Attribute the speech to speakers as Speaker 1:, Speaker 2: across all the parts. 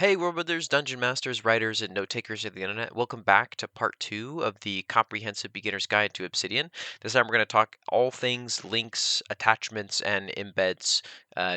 Speaker 1: Hey, world builders, dungeon masters, writers, and note takers of the internet. Welcome back to part two of the Comprehensive Beginner's Guide to Obsidian. This time we're going to talk all things links, attachments, and embeds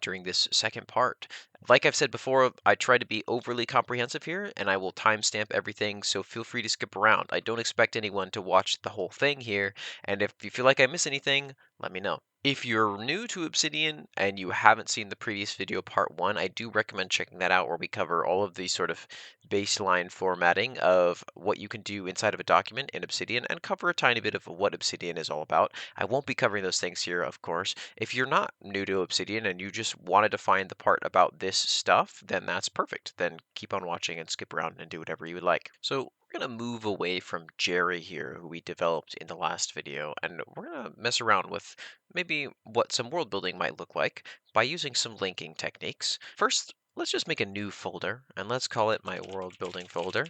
Speaker 1: during this second part. Like I've said before, I try to be overly comprehensive here, and I will timestamp everything, so feel free to skip around. I don't expect anyone to watch the whole thing here, and if you feel like I miss anything, let me know. If you're new to Obsidian and you haven't seen the previous video, part one, I do recommend checking that out where we cover all of the sort of baseline formatting of what you can do inside of a document in Obsidian and cover a tiny bit of what Obsidian is all about. I won't be covering those things here, of course. If you're not new to Obsidian and you just wanted to find the part about this stuff, then that's perfect. Then keep on watching and skip around and do whatever you would like. So we're going to move away from Jerry here, who we developed in the last video, and we're going to mess around with maybe what some world building might look like by using some linking techniques. First, let's just make a new folder and let's call it my world building folder.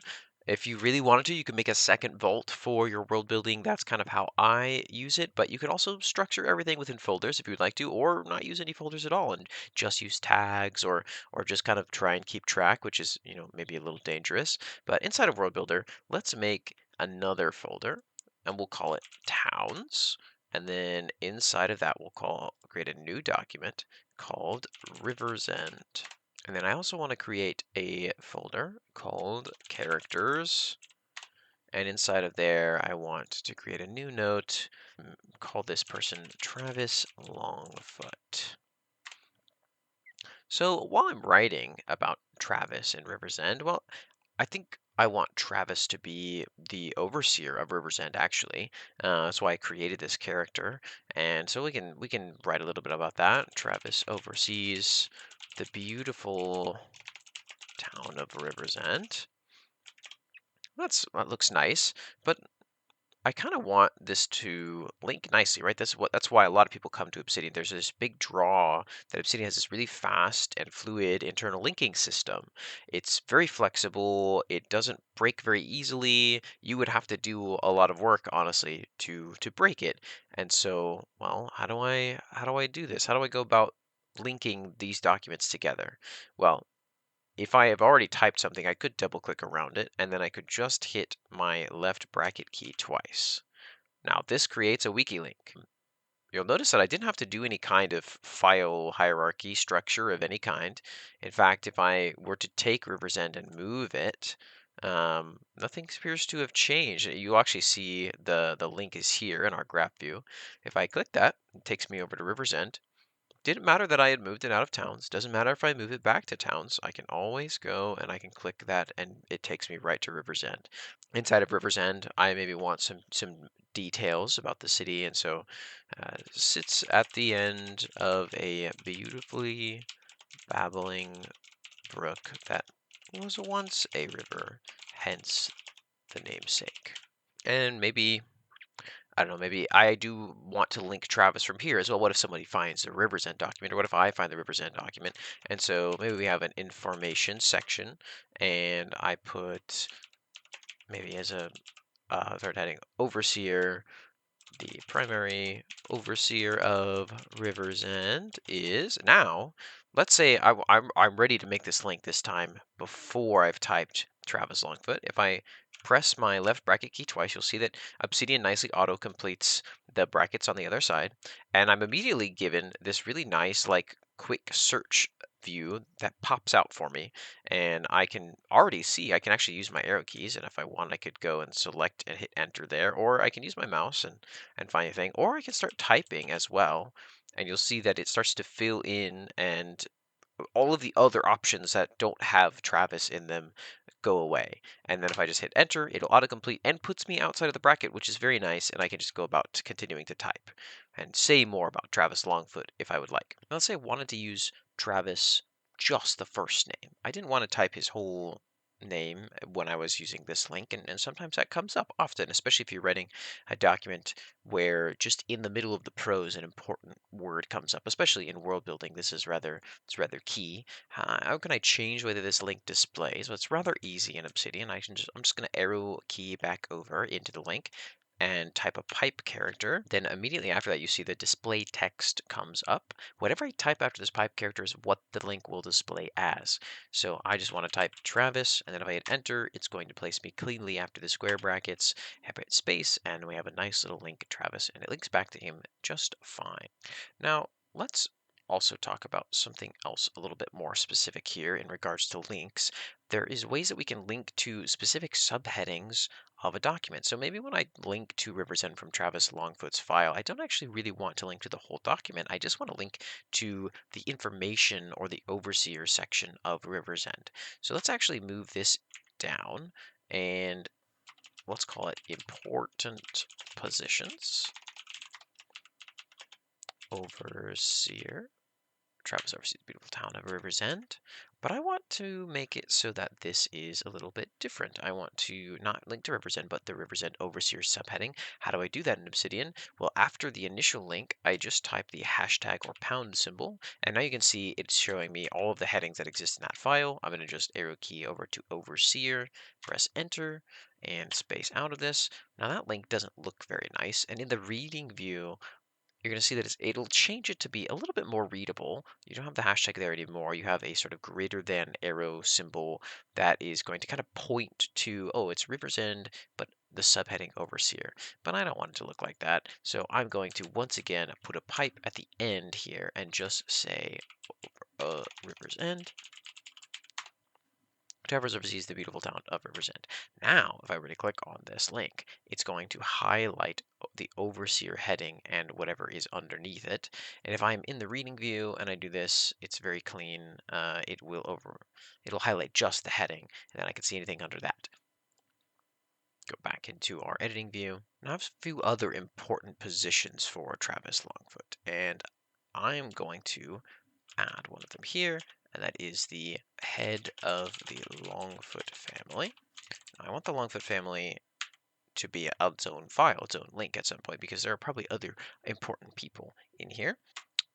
Speaker 1: If you really wanted to, you could make a second vault for your world building. That's kind of how I use it, but you could also structure everything within folders if you'd like to, or not use any folders at all and just use tags or just kind of try and keep track, which is, maybe a little dangerous. But inside of world builder, let's make another folder and we'll call it towns. And then inside of that, create a new document called Rivers End. And then I also want to create a folder called characters. And inside of there, I want to create a new note, call this person Travis Longfoot. So while I'm writing about Travis in Rivers End, well, I think I want Travis to be the overseer of Rivers End, actually. That's why I created this character. And so we can write a little bit about that. Travis oversees the beautiful town of Rivers End. That looks nice, but I kind of want this to link nicely, right? That's why a lot of people come to Obsidian. There's this big draw that Obsidian has this really fast and fluid internal linking system. It's very flexible. It doesn't break very easily. You would have to do a lot of work, honestly, to break it. And so, well, how do I do this? How do I go about linking these documents together? Well, if I have already typed something, I could double click around it, and then I could just hit my left bracket key twice. Now, this creates a wiki link. You'll notice that I didn't have to do any kind of file hierarchy structure of any kind. In fact, if I were to take River's End and move it, nothing appears to have changed. You'll actually see the link is here in our graph view. If I click that, it takes me over to River's End. Didn't matter that I had moved it out of towns. Doesn't matter if I move it back to towns. I can always go and I can click that and it takes me right to River's End. Inside of River's End, I maybe want some details about the city, and so sits at the end of a beautifully babbling brook that was once a river, hence the namesake. And maybe I don't know, maybe I do want to link Travis from here as well. What if somebody finds the Rivers End document, or what if I find the Rivers End document? And so maybe we have an information section, and I put maybe as a third heading overseer. The primary overseer of Rivers End is now. Let's say I'm ready to make this link this time before I've typed Travis Longfoot. If I press my left bracket key twice, you'll see that Obsidian nicely auto-completes the brackets on the other side. And I'm immediately given this really nice, like, quick search view that pops out for me. And I can already see, I can actually use my arrow keys. And if I want, I could go and select and hit enter there. Or I can use my mouse and find a thing. Or I can start typing as well. And you'll see that it starts to fill in and all of the other options that don't have Travis in them go away. And then if I just hit enter, it'll autocomplete and puts me outside of the bracket, which is very nice. And I can just go about continuing to type and say more about Travis Longfoot if I would like. Now, let's say I wanted to use Travis just the first name. I didn't want to type his whole name when I was using this link, and sometimes that comes up often, especially if you're writing a document where just in the middle of the prose an important word comes up, especially in world building. It's rather key. How can I change the way that this link displays? Well, it's rather easy in Obsidian. I'm just going to arrow key back over into the link. and type a pipe character, then immediately after that, you see the display text comes up. Whatever I type after this pipe character is what the link will display as. So I just want to type Travis, and then if I hit enter, it's going to place me cleanly after the square brackets. I hit space, and we have a nice little link, Travis, and it links back to him just fine. Now, let's also talk about something else a little bit more specific here in regards to links. There is ways that we can link to specific subheadings of a document. So maybe when I link to Rivers End from Travis Longfoot's file, I don't actually really want to link to the whole document. I just want to link to the information or the overseer section of Rivers End. So let's actually move this down and let's call it important positions, overseer. Travis oversees the beautiful town of River's End, but I want to make it so that this is a little bit different. I want to not link to River's End, but the River's End Overseer subheading. How do I do that in Obsidian? Well, after the initial link, I just type the hashtag or pound symbol, and now you can see it's showing me all of the headings that exist in that file. I'm going to just arrow key over to Overseer, press Enter, and space out of this. Now that link doesn't look very nice, and in the reading view, you're going to see that it'll change it to be a little bit more readable. You don't have the hashtag there anymore. You have a sort of greater than arrow symbol that is going to kind of point to, oh, it's River's End, but the subheading overseer. But I don't want it to look like that. So I'm going to once again put a pipe at the end here and just say River's End. Travis oversees the beautiful town of River's End. Now, if I were to click on this link, it's going to highlight the overseer heading and whatever is underneath it. And if I'm in the reading view and I do this, it's very clean. It'll highlight just the heading, and then I can see anything under that. Go back into our editing view. Now I have a few other important positions for Travis Longfoot, and I'm going to add one of them here, and that is the head of the Longfoot family. I want the Longfoot family to be its own file, its own link at some point, because there are probably other important people in here.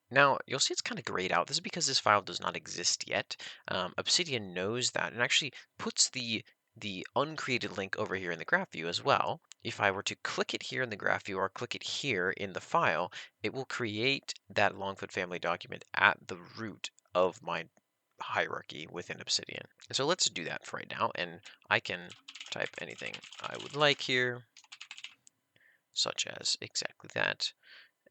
Speaker 1: Now, you'll see it's kind of grayed out. This is because this file does not exist yet. Obsidian knows that and actually puts the uncreated link over here in the graph view as well. If I were to click it here in the graph view or click it here in the file, it will create that Longfoot family document at the root of my hierarchy within Obsidian. And so let's do that for right now, and I can type anything I would like here, such as exactly that.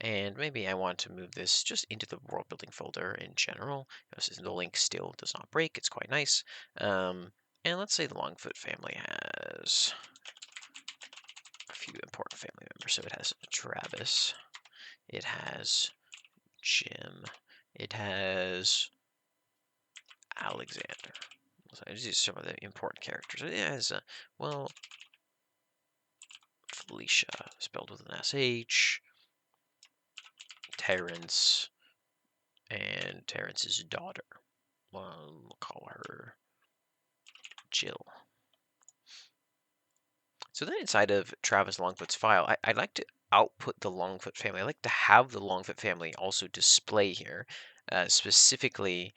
Speaker 1: And maybe I want to move this just into the world building folder in general. Since the link still does not break, it's quite nice. And let's say the Longfoot family has a few important family members. So it has Travis, it has Jim, it has Alexander. So these are some of the important characters. It has, well, Felicia, spelled with an SH, Terrence, and Terrence's daughter. Well, we'll call her Jill. So then inside of Travis Longfoot's file, I'd like to output the Longfoot family. I like to have the Longfoot family also display here, specifically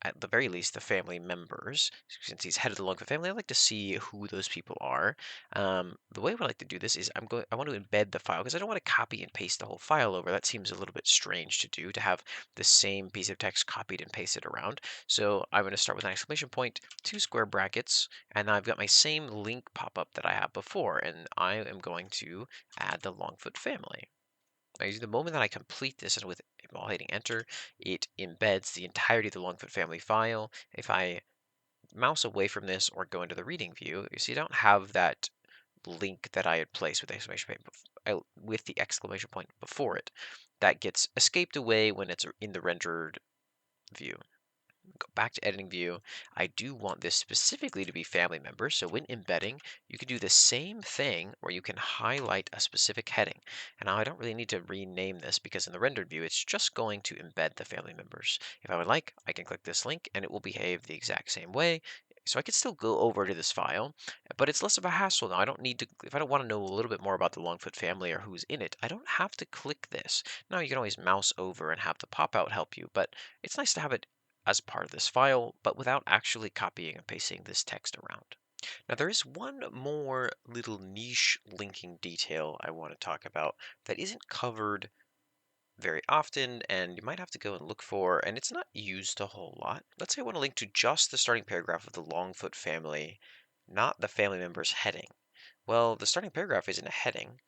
Speaker 1: at the very least, the family members. Since he's head of the Longfoot family, I'd like to see who those people are. The way I like to do this is I want to embed the file because I don't want to copy and paste the whole file over. That seems a little bit strange to do, to have the same piece of text copied and pasted around. So I'm going to start with an exclamation point, 2 square brackets, and now I've got my same link pop-up that I had before, and I am going to add the Longfoot family. Now, the moment that I complete this and while hitting enter, it embeds the entirety of the Longfoot family file. If I mouse away from this or go into the reading view, you see I don't have that link that I had placed with the exclamation point before it. That gets escaped away when it's in the rendered view. Go back to editing view. I do want this specifically to be family members. So when embedding, you can do the same thing where you can highlight a specific heading. And now I don't really need to rename this because in the rendered view, it's just going to embed the family members. If I would like, I can click this link and it will behave the exact same way. So I could still go over to this file, but it's less of a hassle now. I don't need to, if I don't want to know a little bit more about the Longfoot family or who's in it, I don't have to click this. Now you can always mouse over and have the pop-out help you, but it's nice to have it as part of this file, but without actually copying and pasting this text around. Now, there is one more little niche linking detail I want to talk about that isn't covered very often, and you might have to go and look for, and it's not used a whole lot. Let's say I want to link to just the starting paragraph of the Longfoot family, not the family member's heading. Well, the starting paragraph isn't a heading,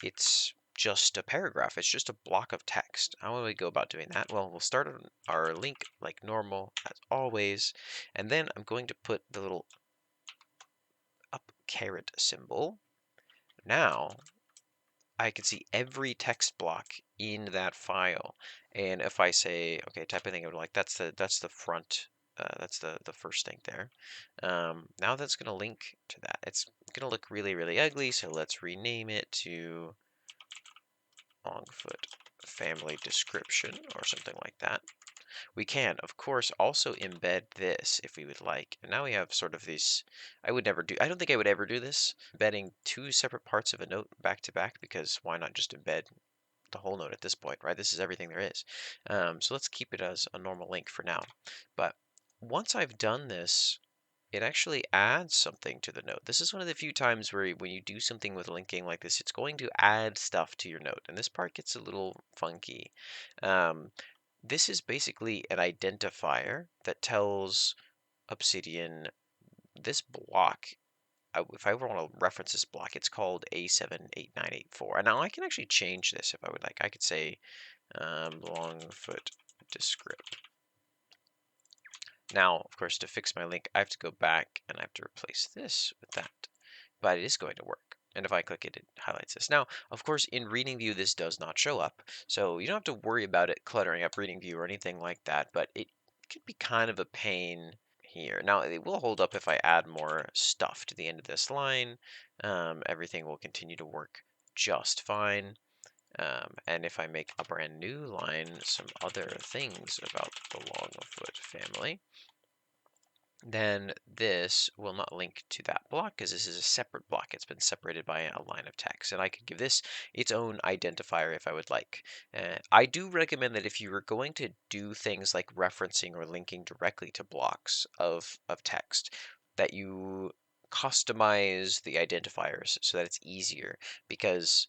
Speaker 1: it's just a paragraph, it's just a block of text. How will we go about doing that? Well, we'll start on our link like normal, as always, and then I'm going to put the little up caret symbol. Now, I can see every text block in that file. And if I say, okay, type anything, I would like that's the front, that's the first thing there. Now that's going to link to that. It's going to look really, really ugly. So let's rename it to Longfoot family description or something like that. We can, of course, also embed this if we would like. And now we have sort of these, I don't think I would ever do this, embedding two separate parts of a note back to back, because why not just embed the whole note at this point, right? This is everything there is. So let's keep it as a normal link for now. But once I've done this, it actually adds something to the note. This is one of the few times where when you do something with linking like this, it's going to add stuff to your note. And this part gets a little funky. Um, this is basically an identifier that tells Obsidian this block. If I ever want to reference this block, it's called A78984. And now I can actually change this if I would like. I could say Longfoot descript. Now, of course, to fix my link, I have to go back and I have to replace this with that. But it is going to work. And if I click it, it highlights this. Now, of course, in reading view, this does not show up. So you don't have to worry about it cluttering up reading view or anything like that, but it could be kind of a pain here. Now, it will hold up if I add more stuff to the end of this line. Everything will continue to work just fine. And if I make a brand new line, some other things about the Longfoot family, then this will not link to that block because this is a separate block. It's been separated by a line of text, and I could give this its own identifier if I would like. I do recommend that if you are going to do things like referencing or linking directly to blocks of text, that you customize the identifiers so that it's easier, because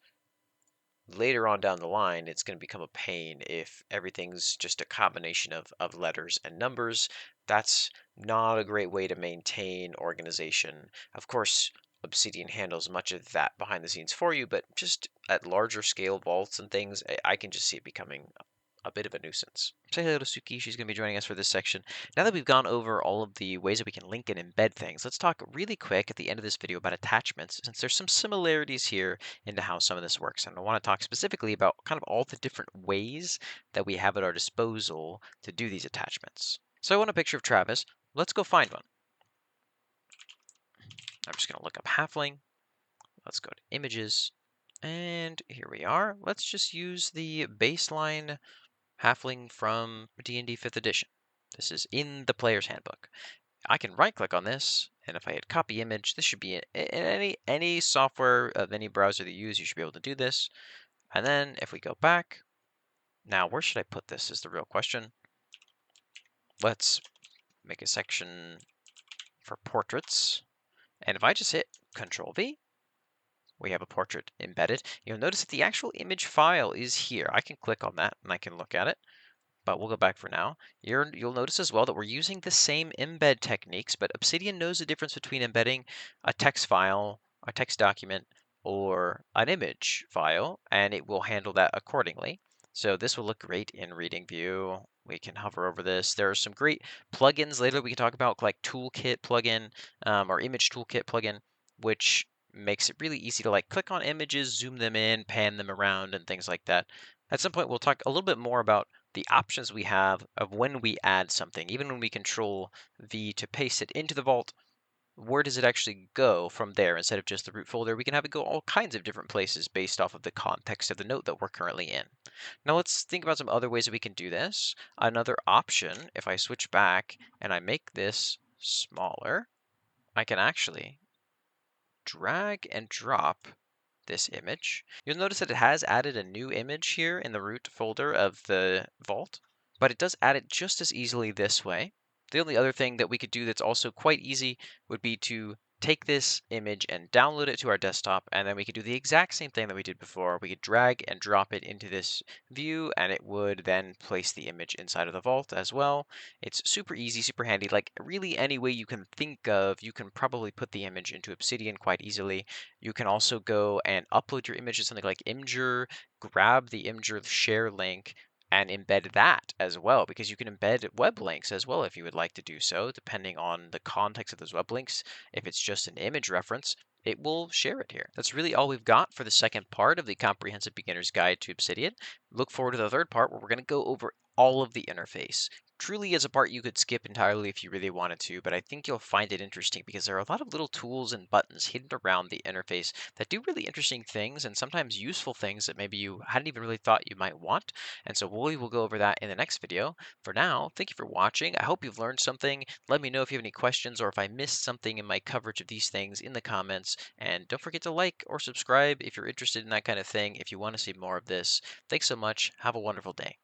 Speaker 1: later on down the line, it's going to become a pain if everything's just a combination of letters and numbers. That's not a great way to maintain organization. Of course, Obsidian handles much of that behind the scenes for you, but just at larger scale vaults and things, I can just see it becoming a bit of a nuisance. Say hello to Suki. She's going to be joining us for this section. Now that we've gone over all of the ways that we can link and embed things, let's talk really quick at the end of this video about attachments, since there's some similarities here into how some of this works. And I want to talk specifically about kind of all the different ways that we have at our disposal to do these attachments. So I want a picture of Travis. Let's go find one. I'm just going to look up halfling. Let's go to images. And here we are. Let's just use the baseline halfling from D&D 5th edition. This is in the player's handbook. I can right click on this, and if I hit copy image, this should be in any software of any browser that you use, you should be able to do this. And then if we go back, now where should I put this is the real question. Let's make a section for portraits. And if I just hit Control V, we have a portrait embedded. You'll notice that the actual image file is here. I can click on that and I can look at it. But we'll go back for now. You'll notice as well that we're using the same embed techniques, but Obsidian knows the difference between embedding a text file, a text document, or an image file, and it will handle that accordingly. So this will look great in reading view. We can hover over this. There are some great plugins later we can talk about, like Toolkit plugin or Image Toolkit plugin, which makes it really easy to like click on images, zoom them in, pan them around, and things like that. At some point, we'll talk a little bit more about the options we have of when we add something. Even when we control V to paste it into the vault, where does it actually go from there instead of just the root folder? We can have it go all kinds of different places based off of the context of the note that we're currently in. Now let's think about some other ways that we can do this. Another option, if I switch back and I make this smaller, I can actually drag and drop this image. You'll notice that it has added a new image here in the root folder of the vault, but it does add it just as easily this way. The only other thing that we could do that's also quite easy would be to take this image and download it to our desktop, and then we could do the exact same thing that we did before. We could drag and drop it into this view, and it would then place the image inside of the vault as well. It's super easy, super handy. Like really any way you can think of, you can probably put the image into Obsidian quite easily. You can also go and upload your image to something like Imgur, grab the Imgur share link, and embed that as well, because you can embed web links as well if you would like to do so, depending on the context of those web links. If it's just an image reference, it will share it here. That's really all we've got for the second part of the Comprehensive Beginner's Guide to Obsidian. Look forward to the third part where we're going to go over all of the interface. Truly is a part you could skip entirely if you really wanted to, but I think you'll find it interesting because there are a lot of little tools and buttons hidden around the interface that do really interesting things and sometimes useful things that maybe you hadn't even really thought you might want. And so we will go over that in the next video. For now, thank you for watching. I hope you've learned something. Let me know if you have any questions or if I missed something in my coverage of these things in the comments. And don't forget to like or subscribe if you're interested in that kind of thing, if you want to see more of this. Thanks so much. Have a wonderful day.